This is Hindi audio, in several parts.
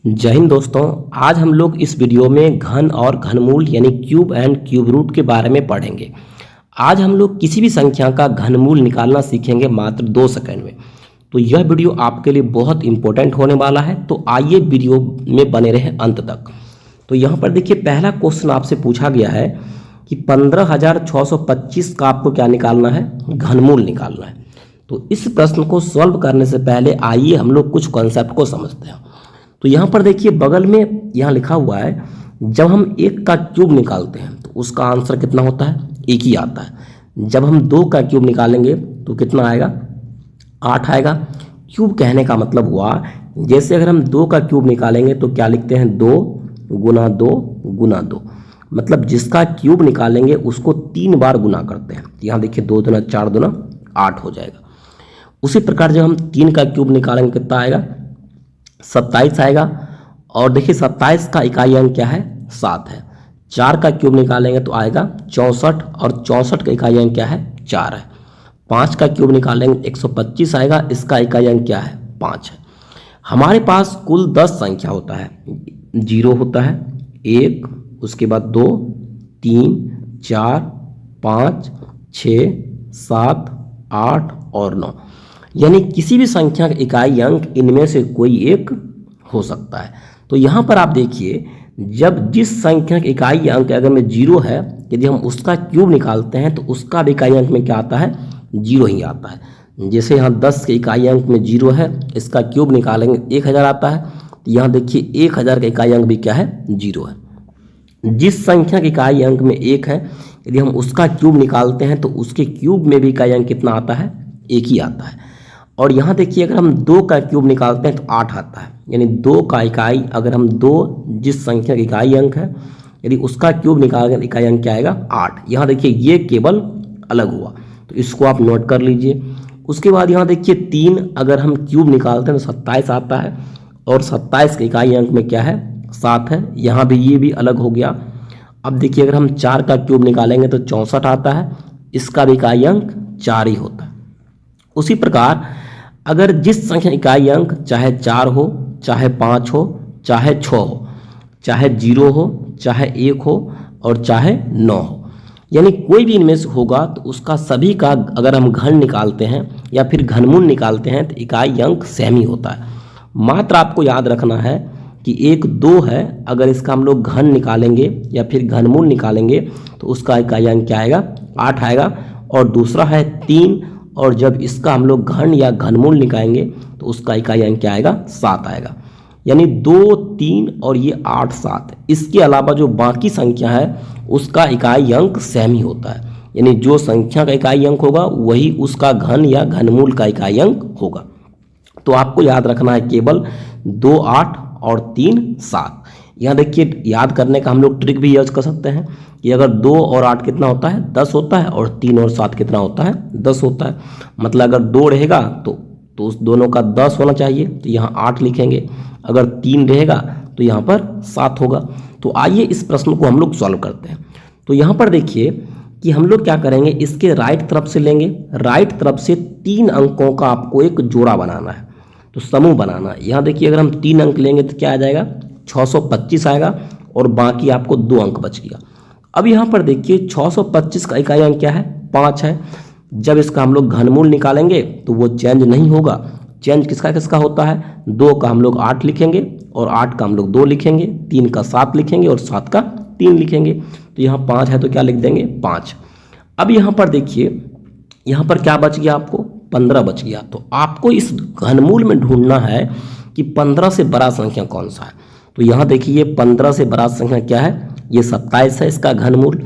जय हिंद दोस्तों। आज हम लोग इस वीडियो में घन और घनमूल यानी क्यूब एंड क्यूब रूट के बारे में पढ़ेंगे। आज हम लोग किसी भी संख्या का घनमूल निकालना सीखेंगे मात्र 2 सेकंड में। तो यह वीडियो आपके लिए बहुत इंपॉर्टेंट होने वाला है, तो आइए वीडियो में बने रहे अंत तक। तो यहाँ पर देखिए, पहला क्वेश्चन आपसे पूछा गया है कि 15,625 का आपको क्या निकालना है, घनमूल निकालना है। तो इस प्रश्न को सॉल्व करने से पहले आइए हम लोग कुछ कॉन्सेप्ट को समझते हैं। तो यहाँ पर देखिए, बगल में यहाँ लिखा हुआ है, जब हम 1 का क्यूब निकालते हैं तो उसका आंसर कितना होता है, 1 ही आता है। जब हम 2 का क्यूब निकालेंगे तो कितना आएगा, 8 आएगा। क्यूब कहने का मतलब हुआ, जैसे अगर हम 2 का क्यूब निकालेंगे तो क्या लिखते हैं, 2 गुना 2 गुना 2, मतलब जिसका क्यूब निकालेंगे उसको 3 बार गुना करते हैं। यहाँ देखिए, 2 दूना 4 दूना 8 हो जाएगा। उसी प्रकार जब हम 3 का क्यूब निकालेंगे कितना आएगा, 27 आएगा। और देखिए 27 का इकाई अंक क्या है, 7 है। 4 का क्यूब निकालेंगे तो आएगा 64, और 64 का इकाई अंक क्या है, 4 है। 5 का क्यूब निकालेंगे 125 आएगा, इसका इकाई अंक क्या है, 5 है। हमारे पास कुल 10 संख्या होता है। 0 होता है, 1, उसके बाद 2, 3, 4, 5, 6, 7, 8 और 9, यानी किसी भी संख्या का इकाई अंक इनमें से कोई एक हो सकता है। तो यहाँ पर आप देखिए, जब जिस संख्या का इकाई अंक अगर में 0 है, यदि हम उसका क्यूब निकालते हैं तो उसका भी इकाई अंक में क्या आता है, 0 ही आता है। जैसे यहाँ 10 के इकाई अंक में 0 है, इसका क्यूब निकालेंगे 1000 आता है। तो यहाँ देखिए 1000 का इकाई अंक भी क्या है, 0 है। जिस संख्या के इकाई अंक में 1 है, यदि हम उसका क्यूब निकालते हैं तो उसके क्यूब में भी इकाई अंक कितना आता है, 1 ही आता है। और यहाँ देखिए, अगर हम 2 का क्यूब निकालते हैं तो 8 आता है, यानी 2 का इकाई, अगर हम 2 जिस संख्या का इकाई अंक है, यदि उसका क्यूब निकालेंगे तो इकाई अंक क्या आएगा, 8। यहाँ देखिए ये केवल अलग हुआ, तो इसको आप नोट कर लीजिए। उसके बाद यहाँ देखिए 3 अगर हम क्यूब निकालते हैं तो 27 आता है, और 27 के इकाई अंक में क्या है, 7 है। यहाँ भी ये भी अलग हो गया। अब देखिए, अगर हम 4 का क्यूब निकालेंगे तो 64 आता है, इसका भी इकाई अंक 4 ही होता है। उसी प्रकार अगर जिस संख्या इकाई अंक चाहे 4 हो, चाहे 5 हो, चाहे 6 हो, चाहे 0 हो, चाहे 1 हो और चाहे 9 हो, यानी कोई भी इनमें से होगा, तो उसका सभी का अगर हम घन निकालते हैं या फिर घनमूल निकालते हैं तो इकाई अंक सेम ही होता है। मात्र आपको याद रखना है कि 1 2 है, अगर इसका हम लोग घन निकालेंगे या फिर घनमूल निकालेंगे तो उसका इकाई अंक क्या आएगा, 8 आएगा। और दूसरा है 3, और जब इसका हम लोग घन या घनमूल निकालेंगे तो उसका इकाई अंक क्या आएगा, 7 आएगा। यानी 2 3 और ये 8 7, इसके अलावा जो बाकी संख्या है उसका इकाई अंक सेम ही होता है। यानी जो संख्या का इकाई अंक होगा वही उसका घन या घनमूल का इकाई अंक होगा। तो आपको याद रखना है केवल 2 8 और 3 7। यहाँ देखिए, याद करने का हम लोग ट्रिक भी यूज कर सकते हैं कि अगर 2 और 8 कितना होता है, 10 होता है, और 3 और 7 कितना होता है, 10 होता है। मतलब अगर 2 रहेगा तो उस दोनों का 10 होना चाहिए, तो यहाँ 8 लिखेंगे। अगर 3 रहेगा तो यहाँ पर 7 होगा। तो आइए इस प्रश्न को हम लोग सॉल्व करते हैं। तो यहाँ पर देखिए कि हम लोग क्या करेंगे, इसके राइट तरफ से लेंगे। राइट तरफ से 3 अंकों का आपको एक जोड़ा बनाना है, तो समूह बनाना है। यहाँ देखिए, अगर हम 3 अंक लेंगे तो क्या आ जाएगा, 625 आएगा, और बाकी आपको 2 अंक बच गया। अब यहाँ पर देखिए 625 का इकाई अंक क्या है, 5 है। जब इसका हम लोग घनमूल निकालेंगे तो वो चेंज नहीं होगा। चेंज किसका किसका होता है, 2 का हम लोग 8 लिखेंगे, और 8 का हम लोग 2 लिखेंगे, 3 का 7 लिखेंगे, और 7 का 3 लिखेंगे। तो यहाँ 5 है तो क्या लिख देंगे, 5। अब यहाँ पर देखिए, यहाँ पर क्या बच गया, आपको 15 बच गया। तो आपको इस घनमूल में ढूंढना है कि 15 से बड़ा संख्या कौन सा है। तो यहाँ देखिए 15 से बड़ा संख्या क्या है, ये 27 है, इसका घनमूल।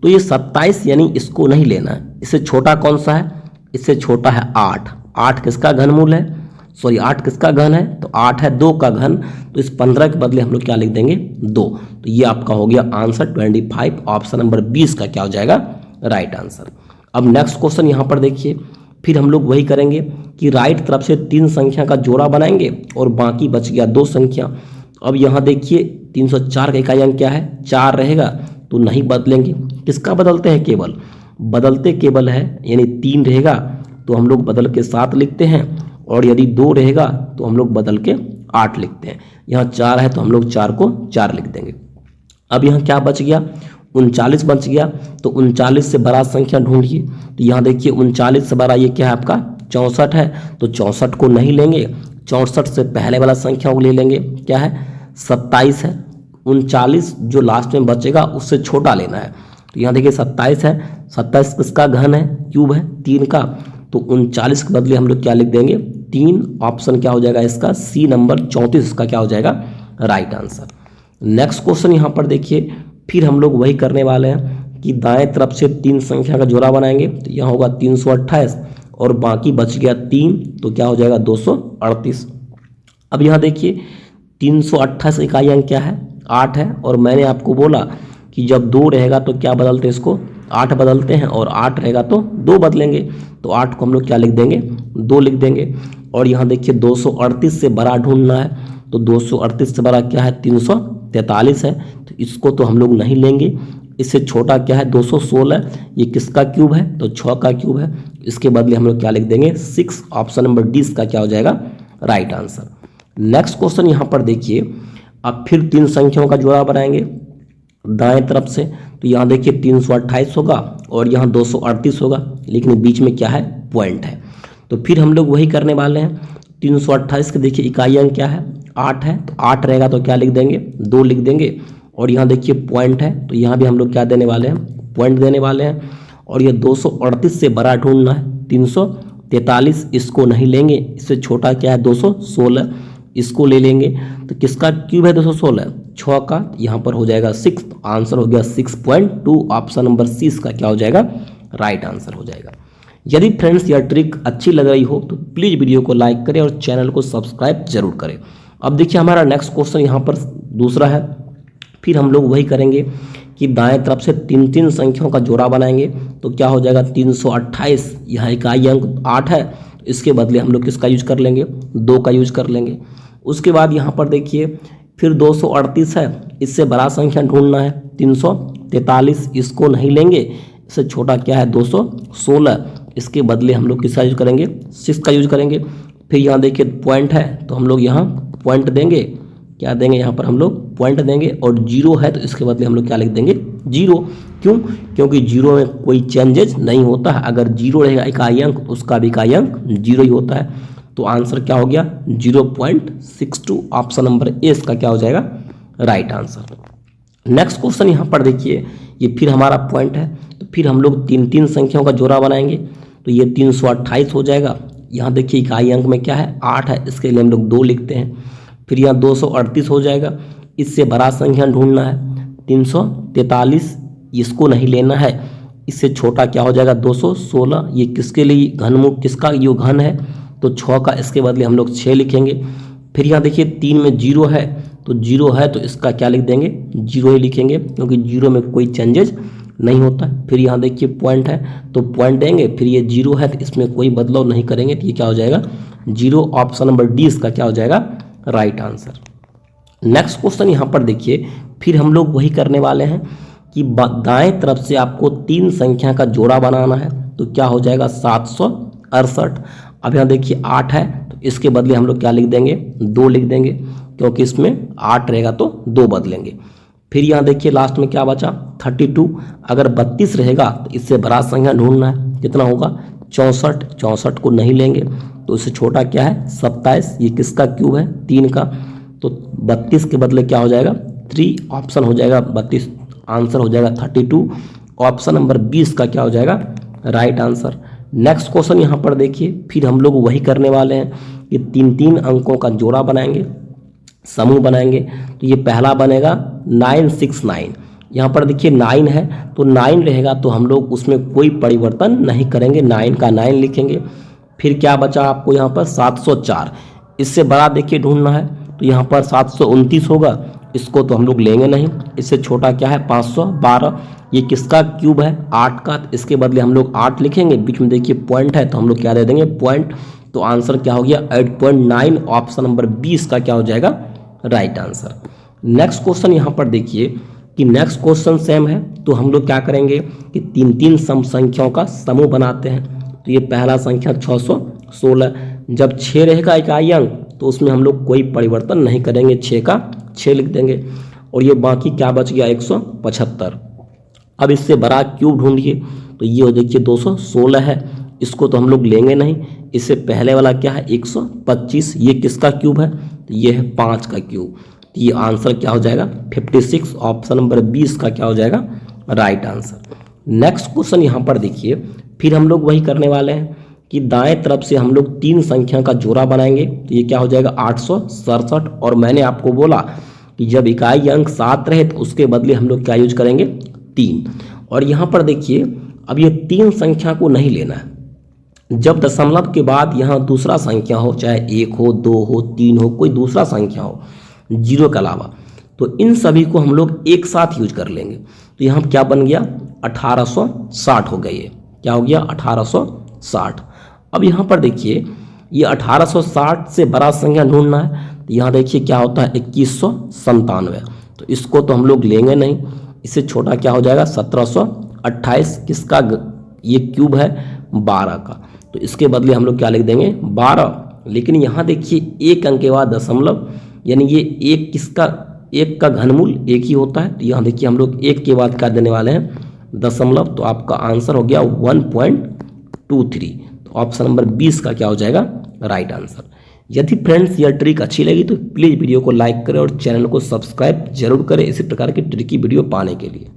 तो ये 27 यानी इसको नहीं लेना है। इससे छोटा कौन सा है, इससे छोटा है 8। 8 किसका घनमूल है, सॉरी 8 किसका घन है, तो 8 है 2 का घन। तो इस 15 के बदले हम लोग क्या लिख देंगे, 2। तो ये आपका हो गया आंसर 25। ऑप्शन नंबर 20 का क्या हो जाएगा, राइट आंसर। अब नेक्स्ट क्वेश्चन यहाँ पर देखिए, फिर हम लोग वही करेंगे कि राइट तरफ से 3 संख्या का जोड़ा बनाएंगे, और बाकी बच गया 2 संख्या। अब यहाँ देखिए 304 का इकाई अंक क्या है, 4 रहेगा, तो नहीं बदलेंगे। किसका बदलते हैं, केवल बदलते केवल है, यानी 3 रहेगा तो हम लोग बदल के 7 लिखते हैं, और यदि 2 रहेगा तो हम लोग बदल के 8 लिखते हैं। यहाँ 4 है तो हम लोग 4 को 4 लिख देंगे। अब यहाँ क्या बच गया, 39 बच गया। तो 39 से बड़ा संख्या ढूंढिए। तो यहाँ देखिए 39 से बड़ा ये क्या है आपका 64 है, तो 64 को नहीं लेंगे, 64 से पहले वाला संख्या को ले लेंगे, क्या है 27 है। 39 जो लास्ट में बचेगा उससे छोटा लेना है। तो यहाँ देखिए 27 है, 27 किसका घन है, क्यूब है 3 का। तो 39 के बदले हम लोग क्या लिख देंगे 3। ऑप्शन क्या हो जाएगा इसका, सी नंबर 34 इसका क्या हो जाएगा राइट आंसर। नेक्स्ट क्वेश्चन यहाँ पर देखिए, फिर हम लोग वही करने वाले हैं कि दाएं तरफ से 3 संख्या का जोड़ा बनाएंगे। तो यहाँ होगा 328 और बाकी बच गया 3, तो क्या हो जाएगा 238। अब यहाँ देखिए 328 इकाई अंक क्या है 8 है, और मैंने आपको बोला कि जब 2 रहेगा तो क्या बदलते हैं इसको 8 बदलते हैं, और 8 रहेगा तो 2 बदलेंगे। तो 8 को हम लोग क्या लिख देंगे 2 लिख देंगे। और यहाँ देखिए 238 से बड़ा ढूंढना है। तो 238 से बड़ा क्या है 343 है, तो इसको तो हम लोग नहीं लेंगे। इससे छोटा क्या है 216, ये किसका क्यूब है तो 6 का क्यूब है। इसके बदले हम लोग क्या लिख देंगे 6। ऑप्शन नंबर डी इसका क्या हो जाएगा राइट आंसर। नेक्स्ट क्वेश्चन यहाँ पर देखिए, अब फिर 3 संख्याओं का जोड़ा बनाएंगे दाएं तरफ से। तो यहाँ देखिए 328 होगा और यहाँ 238 होगा, लेकिन बीच में क्या है पॉइंट है। तो फिर हम लोग वही करने वाले हैं। 328 के देखिए इकाई अंक क्या है 8 है, तो 8 रहेगा तो क्या लिख देंगे 2 लिख देंगे। और यहाँ देखिए पॉइंट है, तो यहाँ भी हम लोग क्या देने वाले हैं पॉइंट देने वाले हैं। और ये 238 से बड़ा ढूंढना है 343, इसको नहीं लेंगे। इससे छोटा क्या है 216, इसको ले लेंगे। तो किसका क्यूब है 216 6 का, यहाँ पर हो जाएगा 6। तो आंसर हो गया 6.2। ऑप्शन नंबर सी इसका क्या हो जाएगा राइट आंसर हो जाएगा। यदि फ्रेंड्स यह ट्रिक अच्छी लग रही हो तो प्लीज़ वीडियो को लाइक करें और चैनल को सब्सक्राइब जरूर करें। अब देखिए हमारा नेक्स्ट क्वेश्चन यहाँ पर दूसरा है। फिर हम लोग वही करेंगे कि दाएं तरफ से 3 संख्याओं का जोड़ा बनाएंगे। तो क्या हो जाएगा 328, यह इकाई अंक 8 है, तो इसके बदले हम लोग किसका यूज कर लेंगे 2 का यूज कर लेंगे। उसके बाद यहाँ पर देखिए फिर 238 है, इससे बड़ा संख्या ढूंढना है 343, इसको नहीं लेंगे। इससे छोटा क्या है 216, इसके बदले हम लोग किसका यूज करेंगे 6 का यूज करेंगे। फिर यहाँ देखिए पॉइंट है, तो हम लोग यहाँ पॉइंट देंगे, क्या देंगे यहाँ पर हम लोग पॉइंट देंगे। और 0 है तो इसके बदले हम लोग क्या लिख देंगे 0। क्यों, क्योंकि 0 में कोई चेंजेज नहीं होता है। अगर 0 रहेगा इकाई अंक, उसका भी इकाई अंक 0 ही होता है। तो आंसर क्या हो गया 0.62। ऑप्शन नंबर ए इसका क्या हो जाएगा राइट आंसर। नेक्स्ट क्वेश्चन यहाँ पर देखिए, ये फिर हमारा पॉइंट है। तो फिर हम लोग 3 संख्याओं का जोड़ा बनाएंगे। तो ये 328 हो जाएगा। यहाँ देखिए इकाई अंक में क्या है 8 है, इसके लिए हम लोग 2 लिखते हैं। फिर यहाँ 238 हो जाएगा। इससे बड़ा संख्या ढूंढना है 343, इसको नहीं लेना है। इससे छोटा क्या हो जाएगा 216, ये किसके लिए घनमूल किसका यो घन है तो 6 का, इसके बदले हम लोग 6 लिखेंगे। फिर यहाँ देखिए 3 में 0 है, तो 0 है तो इसका क्या लिख देंगे 0 ही लिखेंगे, क्योंकि 0 में कोई चेंजेज नहीं होता। फिर यहाँ देखिए पॉइंट है, तो पॉइंट देंगे। फिर ये 0 है तो इसमें कोई बदलाव नहीं करेंगे, तो ये क्या हो जाएगा 0। ऑप्शन नंबर डी इसका क्या हो जाएगा राइट आंसर। नेक्स्ट क्वेश्चन यहाँ पर देखिए, फिर हम लोग वही करने वाले हैं कि दाएं तरफ से आपको 3 संख्या का जोड़ा बनाना है। तो क्या हो जाएगा 768। अब यहाँ देखिए 8 है, तो इसके बदले हम लोग क्या लिख देंगे 2 लिख देंगे, क्योंकि इसमें 8 रहेगा तो 2 बदलेंगे। फिर यहाँ देखिए लास्ट में क्या बचा 32। अगर 32 रहेगा तो इससे बड़ा संख्या ढूंढना है, कितना होगा 64। 64 को नहीं लेंगे, तो इससे छोटा क्या है 27, ये किसका क्यूब है 3 का। तो 32 के बदले क्या हो जाएगा 3। ऑप्शन हो जाएगा 32, आंसर हो जाएगा 32। ऑप्शन नंबर 20 का क्या हो जाएगा राइट आंसर। नेक्स्ट क्वेश्चन यहाँ पर देखिए, फिर हम लोग वही करने वाले हैं कि 3 अंकों का जोड़ा बनाएंगे, समूह बनाएंगे। तो ये पहला बनेगा 969। यहाँ पर देखिए 9 है, तो 9 रहेगा तो हम लोग उसमें कोई परिवर्तन नहीं करेंगे, 9 का 9 लिखेंगे। फिर क्या बचा आपको यहाँ पर 704, इससे बड़ा देखिए ढूंढना है। तो यहाँ पर 729 होगा, इसको तो हम लोग लेंगे नहीं। इससे छोटा क्या है 512, ये किसका क्यूब है 8 का, तो इसके बदले हम लोग 8 लिखेंगे। बीच में देखिए पॉइंट है, तो हम लोग क्या दे देंगे पॉइंट। तो आंसर क्या हो गया 8.9। ऑप्शन नंबर 20 का क्या हो जाएगा राइट आंसर। नेक्स्ट क्वेश्चन यहाँ पर देखिए कि नेक्स्ट क्वेश्चन सेम है। तो हम लोग क्या करेंगे कि 3 सम संख्याओं का समूह बनाते हैं। तो ये पहला संख्या 616, जब 6 रहेगा इकाई अंक, तो उसमें हम लोग कोई परिवर्तन नहीं करेंगे, 6 का 6 लिख देंगे और ये बाकी क्या बच गया 175। अब इससे बड़ा क्यूब ढूंढिए, तो ये देखिए 216 है, इसको तो हम लोग लेंगे नहीं। इससे पहले वाला क्या है 125, ये किसका क्यूब है, तो ये है 5 का क्यूब। तो ये आंसर क्या हो जाएगा 56, ऑप्शन नंबर 20 का क्या हो जाएगा राइट आंसर। नेक्स्ट क्वेश्चन यहाँ पर देखिए, फिर हम लोग वही करने वाले हैं कि दाएं तरफ से हम लोग 3 संख्या का जोड़ा बनाएंगे, तो ये क्या हो जाएगा 867। और मैंने आपको बोला कि जब इकाई अंक 7 रहे तो उसके बदले हम लोग क्या यूज करेंगे 3। और यहाँ पर देखिए अब ये 3 संख्या को नहीं लेना है, जब दशमलव के बाद यहाँ दूसरा संख्या हो, चाहे 1 हो 2 हो 3 हो, कोई दूसरा संख्या हो जीरो के अलावा, तो इन सभी को हम लोग एक साथ यूज कर लेंगे। तो यहाँ क्या बन गया 1860 हो गई है, क्या हो गया 1860। अब यहाँ पर देखिए ये 1860 से बड़ा संख्या ढूंढना है, तो यहाँ देखिए क्या होता है 2197, तो इसको तो हम लोग लेंगे नहीं। इससे छोटा क्या हो जाएगा 1728, किसका ये क्यूब है 12 का, तो इसके बदले हम लोग क्या लिख देंगे 12। लेकिन यहाँ देखिए एक अंक के बाद दशमलव, यानी ये एक किसका, एक का घनमूल एक ही होता है, तो यहाँ देखिए हम लोग एक के बाद क्या देने वाले हैं दशमलव, तो आपका आंसर हो गया 1.23। तो ऑप्शन नंबर 20 का क्या हो जाएगा राइट आंसर। यदि फ्रेंड्स यह ट्रिक अच्छी लगी तो प्लीज़ वीडियो को लाइक करें और चैनल को सब्सक्राइब जरूर करें इसी प्रकार की ट्रिकी वीडियो पाने के लिए।